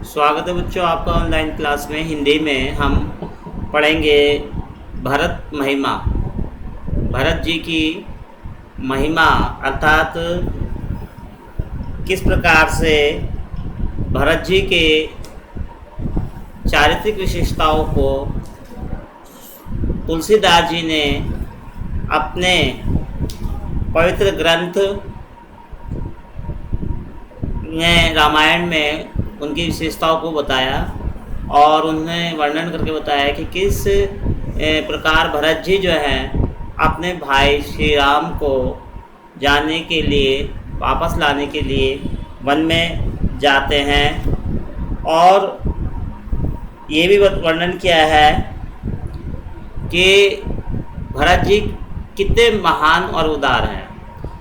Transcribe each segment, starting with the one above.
स्वागत है बच्चों आपका ऑनलाइन क्लास में। हिंदी में हम पढ़ेंगे भरत महिमा। भरत जी की महिमा अर्थात किस प्रकार से भरत जी के चारित्रिक विशेषताओं को तुलसीदास जी ने अपने पवित्र ग्रंथ में रामायण में उनकी विशेषताओं को बताया और उन्हें वर्णन करके बताया कि किस प्रकार भरत जी जो हैं अपने भाई श्री राम को जानने के लिए वापस लाने के लिए वन में जाते हैं। और ये भी वर्णन किया है कि भरत जी कितने महान और उदार हैं।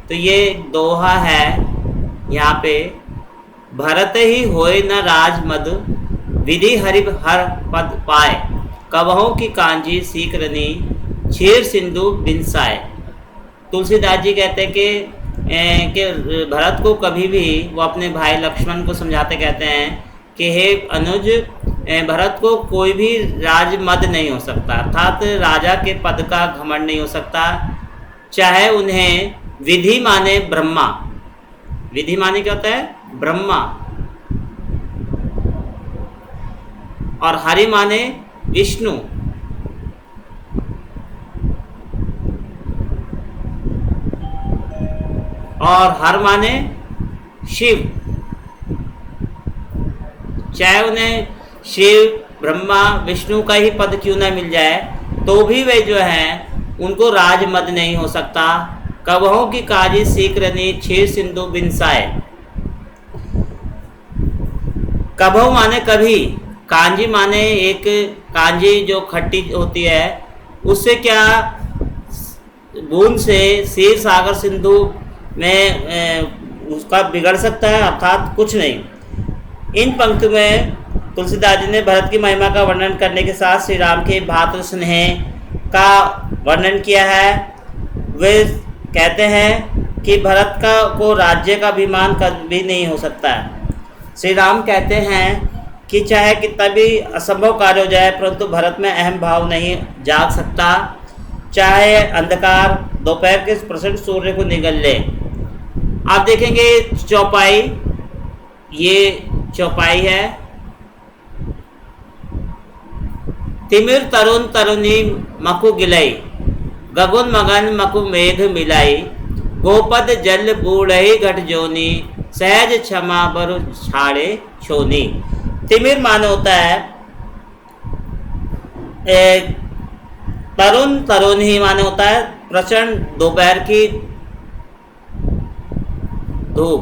तो ये दोहा है यहाँ पे, भरत ही होए न राज मद, विधि हरि हर पद पाए, कबहों की कांजी सीख रनी, क्षीर सिंधु बिनसाए। तुलसीदास जी कहते हैं कि भरत को कभी भी वो अपने भाई लक्ष्मण को समझाते कहते हैं कि हे अनुज, भरत को कोई भी राज मद नहीं हो सकता, अर्थात राजा के पद का घमंड नहीं हो सकता, चाहे उन्हें विधि माने ब्रह्मा। विधि माने क्या होता है? ब्रह्मा। और हरि माने विष्णु। और हर माने शिव। चाहे उन्हें शिव ब्रह्मा विष्णु का ही पद क्यों ना मिल जाए तो भी वे जो हैं उनको राजमद नहीं हो सकता। कबहों की काजी सीख रनी, क्षीर सिंधु बिनसाए। कबहू माने कभी, कांजी माने एक कांजी जो खट्टी होती है, उससे क्या बूंद से क्षीर सागर सिंधु में उसका बिगड़ सकता है, अर्थात कुछ नहीं। इन पंक्ति में तुलसीदास जी ने भरत की महिमा का वर्णन करने के साथ श्री राम के भातृ स्नेह का वर्णन किया है। वे कहते हैं कि भरत को राज्य का अभिमान कभी नहीं हो सकता है। श्री राम कहते हैं कि चाहे कितना भी असंभव कार्य हो जाए परंतु भरत में अहम भाव नहीं जाग सकता, चाहे अंधकार दोपहर के प्रचंड सूर्य को निगल ले। आप देखेंगे चौपाई, ये चौपाई है। तिमिर तरुण तरुणी मकु गिलई, गगन मगन मकु मेघ मिलाई, गोपद जल बूढ़ई घट जोनी, सहज क्षमा बर छाड़े छोनी। तिमिर माने होता है तरुण, तरुण ही माने होता है प्रचंड दोपहर की धूप,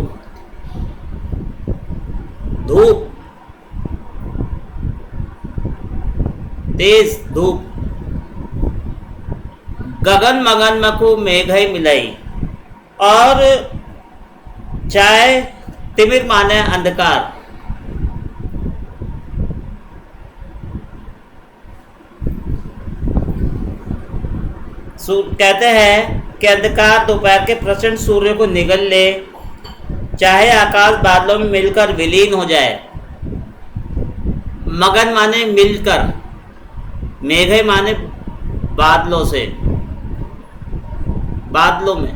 धूप तेज धूप। गगन मगन मकु मेघई मिलाई, और चाहे तिमिर माने अंधकार। कहते हैं कि अंधकार दोपहर के प्रचंड सूर्य को निगल ले, चाहे आकाश बादलों में मिलकर विलीन हो जाए। मगन माने मिलकर, मेघे माने बादलों से, बादलों में।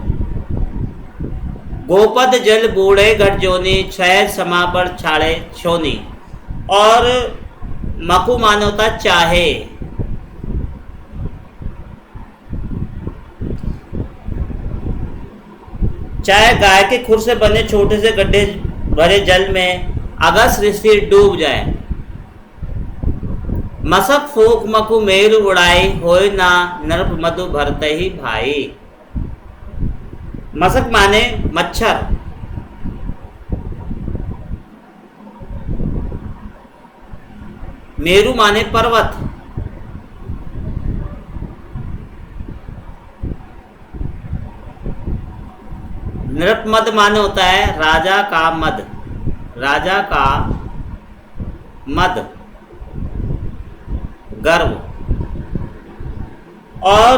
गोपद जल बूढ़े घट जोनी, क्षय समा पर छाड़े छोनी। और मकु माने होता चाहे, चाहे गाय के खुर से बने छोटे से गड्ढे भरे जल में अगर सृष्टि डूब जाए। मसक फूक मकु मेरु उड़ाई, होए ना नरप मधु भरत ही भाई। मसक माने मच्छर, मेरु माने पर्वत, नृपमद माने होता है राजा का मद, राजा का मद, गर्व। और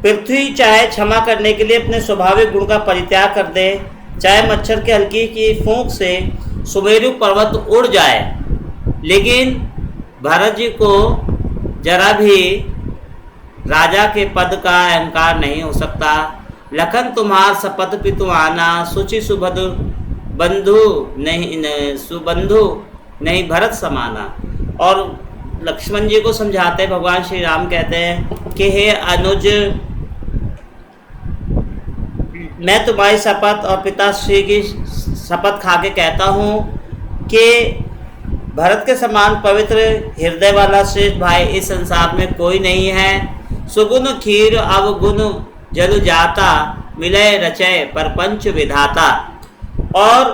पृथ्वी चाहे क्षमा करने के लिए अपने स्वाभाविक गुण का परित्याग कर दे, चाहे मच्छर के हल्की की फूंक से सुमेरु पर्वत उड़ जाए, लेकिन भरत जी को जरा भी राजा के पद का अहंकार नहीं हो सकता। लखन तुम्हार सपथ पितुआना, सुचि सुबधु बंधु नहीं, सुबंधु नहीं भरत समाना। और लक्ष्मण जी को समझाते भगवान श्री राम कहते हैं कि हे अनुज, मैं तुम्हारी शपथ और पिता श्री की शपथ खा के कहता हूँ कि भरत के समान पवित्र हृदय वाला श्रेष्ठ भाई इस संसार में कोई नहीं है। सुगुण खीर अवगुण जल जाता, मिलय रचय परपंच विधाता। और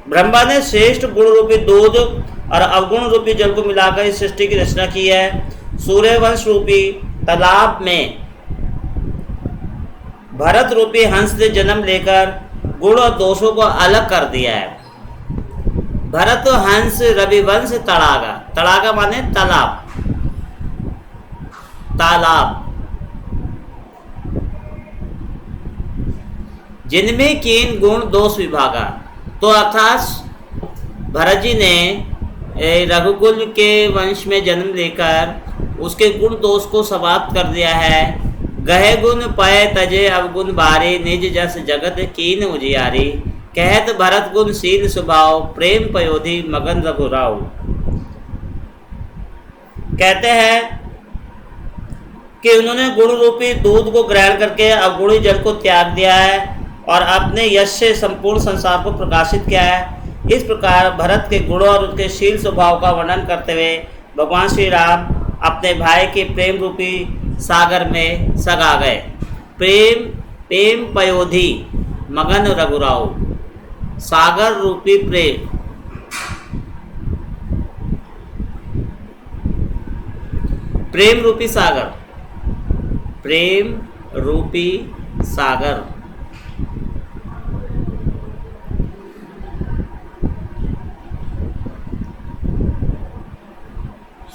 ब्रह्मा ने श्रेष्ठ गुण रूपी दूध और अवगुण रूपी जल को मिलाकर इस सृष्टि की रचना की है। सूर्यवंश रूपी तालाब में भरत रूपी हंस ने जन्म लेकर गुण और दोषों को अलग कर दिया है। भरत हंस रविवंश तड़ागा, तड़ागा माने तालाब, तालाब जिनमें कीन गुण दोष विभागा। तो अर्थात भरत जी ने रघुकुल के वंश में जन्म लेकर उसके गुण दोष को समाप्त कर दिया है। गहे गुण पय तजे अवगुण बारे, निज जस जगत कीन उजियारी। कहत भरत गुण शील स्वभाव, प्रेम पयोधि मगन रघुराव। कहते हैं कि उन्होंने गुण रूपी दूध को ग्रहण करके अवगुणी जल को त्याग दिया है और अपने यश से संपूर्ण संसार को प्रकाशित किया है। इस प्रकार भरत के गुणों और उनके शील स्वभाव का वर्णन करते हुए भगवान श्री राम अपने भाई के प्रेम रूपी सागर में सगा गए। प्रेम प्रेम पयोधि मगन रघुराव, सागर रूपी प्रेम, प्रेम रूपी सागर, प्रेम रूपी सागर।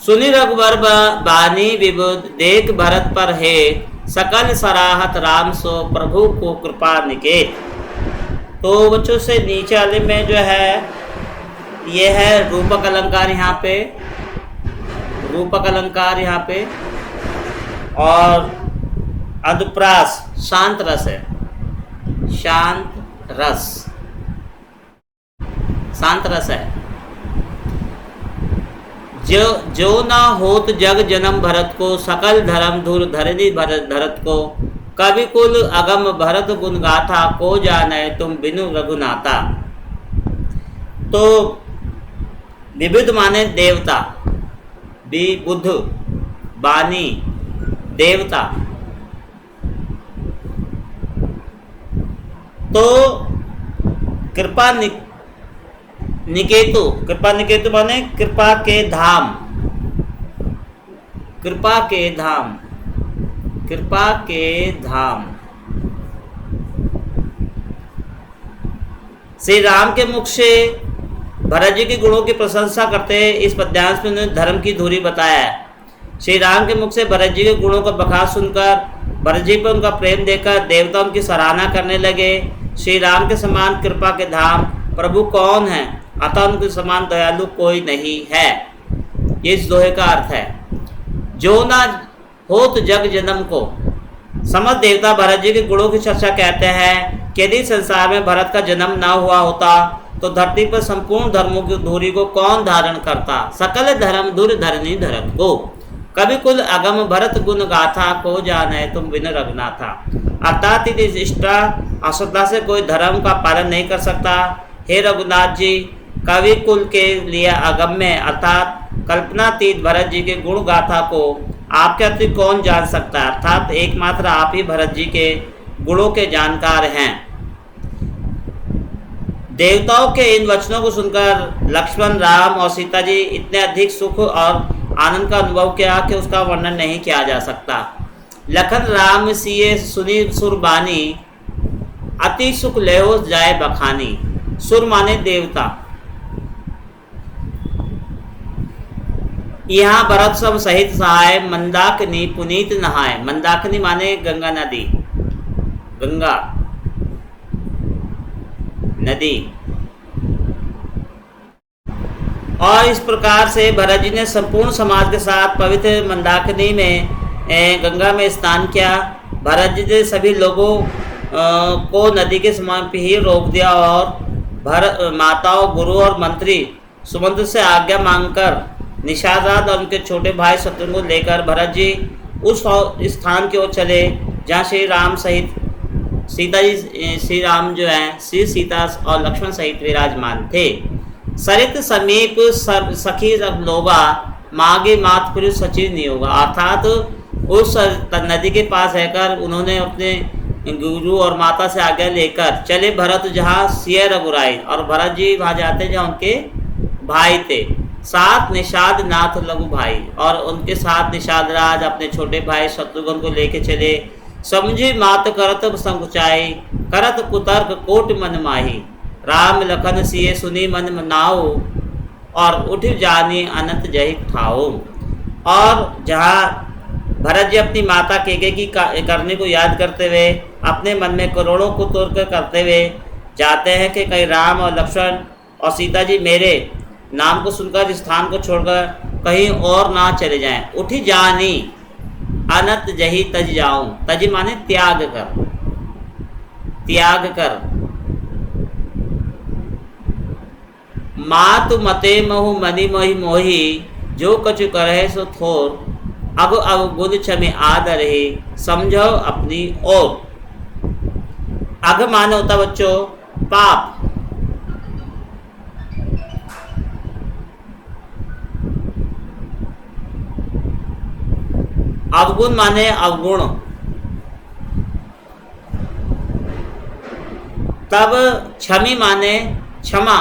सुनि रघुवर बानी विबुध, देख भरत पर है सकल सराहत राम सो, प्रभु को कृपा निकेत। तो बच्चों से नीचे वाले में जो है ये है रूपक अलंकार, यहाँ पे रूपक अलंकार यहाँ पे, और अनुप्रास शांत रस है, शांत रस, शांत रस है। जो ना होत जग जन्म भरत को, सकल धर्म धुर धरनी भरत को। कवि कुल अगम भरत गुण गाथा, को जाने तुम बिनु रघुनाथा। तो विविध माने देवता, विबुध बानी देवता। तो कृपा निकेतु, कृपा निकेतु माने कृपा के धाम, कृपा के धाम, कृपा के धाम। श्री राम के मुख से भरत जी के गुणों की प्रशंसा करते इस पद्यांश में उन्होंने धर्म की धुरी बताया है। श्री राम के मुख से भरत जी के गुणों का बखान सुनकर, भरत जी पर उनका प्रेम देखकर देवता उनकी सराहना करने लगे। श्री राम के समान कृपा के धाम प्रभु कौन है, अतः उनके समान दयालु कोई नहीं है। ये इस दोहे का अर्थ है। जो ना होत जग जन्म को, समस्त देवता भरत जी के गुणों की चर्चा कहते हैं कि यदि संसार में भरत का जन्म ना हुआ होता तो धरती पर संपूर्ण धर्मों की धुरी को कौन धारण करता। सकल धर्म धुर धरनी धरत को, कवि कुल अगम भरत गुण गाथा, को जाने तुम बिन रघुनाथा। अर्थात इस इष्टा अश्रद्धा से कोई धर्म का पालन नहीं कर सकता। हे रघुनाथ जी, कवि कुल के लिए अगम्य अर्थात कल्पनातीत भरत जी के गुण गाथा को आपके अतिरिक्त कौन जान सकता है। अर्थात एकमात्र आप ही भरत जी के गुणों के जानकार हैं। देवताओं के इन वचनों को सुनकर लक्ष्मण, राम और सीता जी इतने अधिक सुख और आनंद का अनुभव किया कि उसका वर्णन नहीं किया जा सकता। लखन राम सिए सुनी सुरबानी, अति सुख लेहो जाए बखानी। सुर माने देवता। यहाँ भरत सब सहित सहाय, मंदाकिनी पुनीत नहाय। मंदाकिनी माने गंगा नदी, गंगा नदी। और इस प्रकार से भरत जी ने संपूर्ण समाज के साथ पवित्र मंदाकिनी में गंगा में स्नान किया। भरत जी ने सभी लोगों को नदी के समान ही रोक दिया और भरत माताओं, गुरु और मंत्री सुमंत्र से आज्ञा मांगकर निषाद और उनके छोटे भाई शत्रुघ्न को लेकर भरत जी उस स्थान की ओर चले जहाँ श्री राम सहित सीता जी, श्री राम जो है श्री सीता और लक्ष्मण सहित विराजमान थे। सरित समीप सखी लोगा मागे मात फिर सचिव नहीं होगा, अर्थात उस नदी के पास रहकर उन्होंने अपने गुरु और माता से आज्ञा लेकर चले भरत जहाँ सिय रघुराई, और भरत जी वहाँ जाते जहाँ उनके भाई थे। साथ निषाद नाथ लघु भाई, और उनके साथ निषाद राज अपने छोटे भाई शत्रुघ्न को लेके चले। समझी मात करत संकुचाई, करत कुतर्क कोट मन माही, राम लखन सिए सुनी मन मनाओ, और उठ जानी अनंत जही ठाओ। और जहाँ भरत जी अपनी माता केके की करने को याद करते हुए अपने मन में करोड़ों को तोड़कर करते हुए जाते हैं कि कहीं राम और लक्ष्मण और सीता जी मेरे नाम को सुनकर इस स्थान को छोड़कर कहीं और ना चले जाएं। उठी जानी अनंत जही तज जाऊं, तज माने त्याग कर, त्याग कर। मातु मते महु मनि मोहि मोही, जो कछु करे सो थोर, अब गुण क्षमे आदर ही, समझो अपनी ओर। अघ माने होता बच्चों पाप, अवगुण माने अवगुण। तब क्षमी माने क्षमा।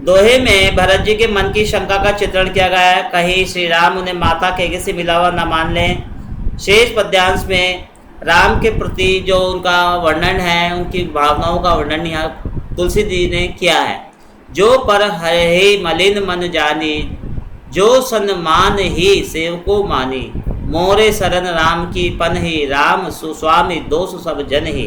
दोहे में भरत जी के मन की शंका का चित्रण किया गया है। कहीं श्री राम उन्हें माता केके से मिला हुआ न मान लें। शेष पद्यांश में राम के प्रति जो उनका वर्णन है, उनकी भावनाओं का वर्णन यहाँ तुलसी जी ने किया है। जो पर हरे मलिन मन जानी, जो सन्मान ही सेवको मानी, मोरे शरण राम की पन ही, राम सुस्वामी दोष सब जन ही।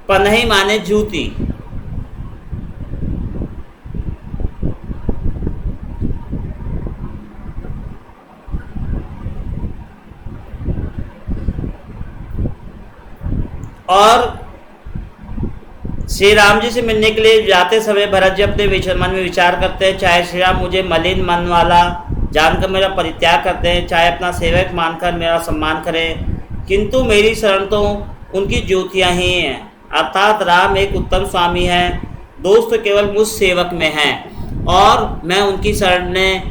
पनही माने जूती। और श्री राम जी से मिलने के लिए जाते समय भरत जी अपने मन में विचार करते हैं, चाहे श्री राम मुझे मलिन मन वाला जानकर मेरा परित्याग करते हैं, चाहे अपना सेवक मानकर मेरा सम्मान करें, किंतु मेरी शरण तो उनकी ज्योतियाँ ही हैं। अर्थात राम एक उत्तम स्वामी है, दोस्त केवल मुझ सेवक में हैं और मैं उनकी शरण में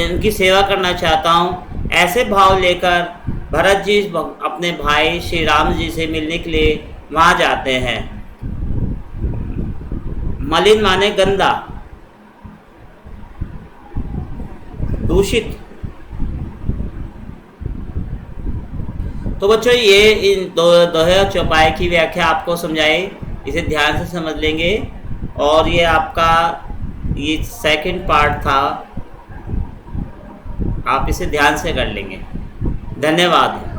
उनकी सेवा करना चाहता हूँ। ऐसे भाव लेकर भरत जी अपने भाई श्री राम जी से मिलने के लिए वहाँ जाते हैं। मलिन माने गंदा, दूषित। तो बच्चों ये इन दोहे और चौपाई की व्याख्या आपको समझाई, इसे ध्यान से समझ लेंगे। और ये आपका ये सेकंड पार्ट था, आप इसे ध्यान से कर लेंगे। धन्यवाद।